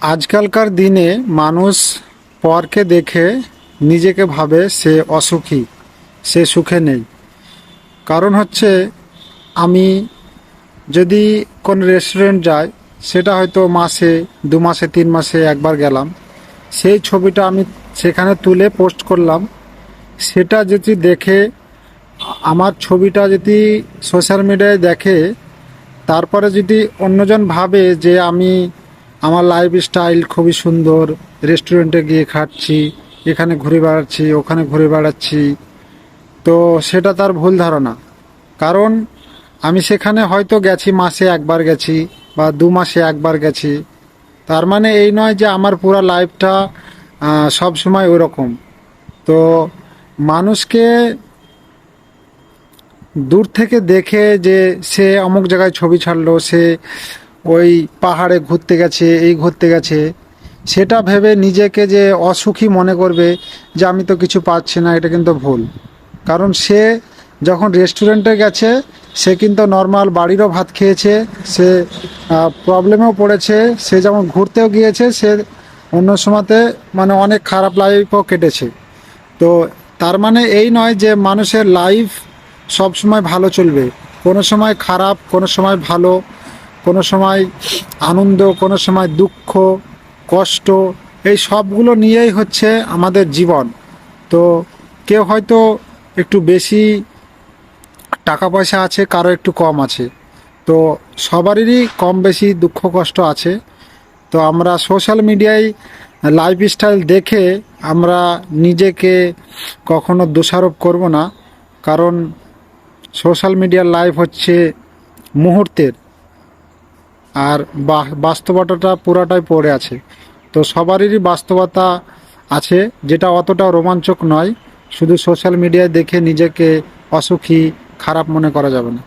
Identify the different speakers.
Speaker 1: আজকালকার দিনে মানুষ পরকে দেখে নিজেকে ভাবে সে অসুখী, সে সুখে নেই। কারণ হচ্ছে আমি যদি কোন রেস্টুরেন্ট যাই, সেটা হয়তো মাসে 2 মাসে 3 মাসে একবার গেলাম, সেই ছবিটা আমি সেখানে তুলে পোস্ট করলাম। সেটা যদি দেখে আমার ছবিটা যদি সোশ্যাল মিডিয়ায় দেখে, তারপরে যদি অন্যজন ভাবে যে আমি আমার লাইফস্টাইল খুবই সুন্দর, রেস্টুরেন্টে গিয়ে খাচ্ছি, এখানে ঘুরে বেড়াচ্ছি, ওখানে ঘুরে বেড়াচ্ছি, তো সেটা তার ভুল ধারণা। কারণ আমি সেখানে হয়তো গেছি, মাসে একবার গেছি বা 2 মাসে একবার গেছি, তার মানে এই নয় যে আমার পুরো লাইফটা সব সময় ওরকম। তো মানুষকে দূর থেকে দেখে যে সে অমুক জায়গায় ছবি ছাড়লো, সে ওই পাহাড়ে ঘুরতে গেছে, এই ঘুরতে গেছে, সেটা ভেবে নিজেকে যে অসুখী মনে করবে যে আমি তো কিছু পাচ্ছি না, এটা কিন্তু ভুল। কারণ সে যখন রেস্টুরেন্টে গেছে, সে কিন্তু নর্মাল বাড়িরও ভাত খেয়েছে, সে প্রবলেমেও পড়েছে, সে যেমন ঘুরতেও গিয়েছে, সে অন্য সময়তে মানে অনেক খারাপ লাইফও কেটেছে। তো তার মানে এই নয় যে মানুষের লাইফ সব সময় ভালো চলবে, কোনো সময় খারাপ, কোনো সময় ভালো, কোনো সময় আনন্দ, কোনো সময় দুঃখ, কষ্ট, এই সবগুলো নিয়েই হচ্ছে আমাদের জীবন। তো কেউ হয়তো একটু বেশি টাকা পয়সা আছে, কারো একটু কম আছে, তো সবারই কম বেশি দুঃখ কষ্ট আছে। তো আমরা সোশ্যাল মিডিয়ায় লাইফস্টাইল দেখে আমরা নিজেকে কখনো দোষারোপ করব না। কারণ সোশ্যাল মিডিয়ার লাইফ হচ্ছে মুহূর্তের, আর বাস্তবতাটা পুরাটাই পড়ে আছে। তো সবারই বাস্তবতা আছে, যেটা অতটা রোমাঞ্চক নয়। শুধু সোশ্যাল মিডিয়ায় দেখে নিজেকে অসুখী, খারাপ মনে করা যাবে না।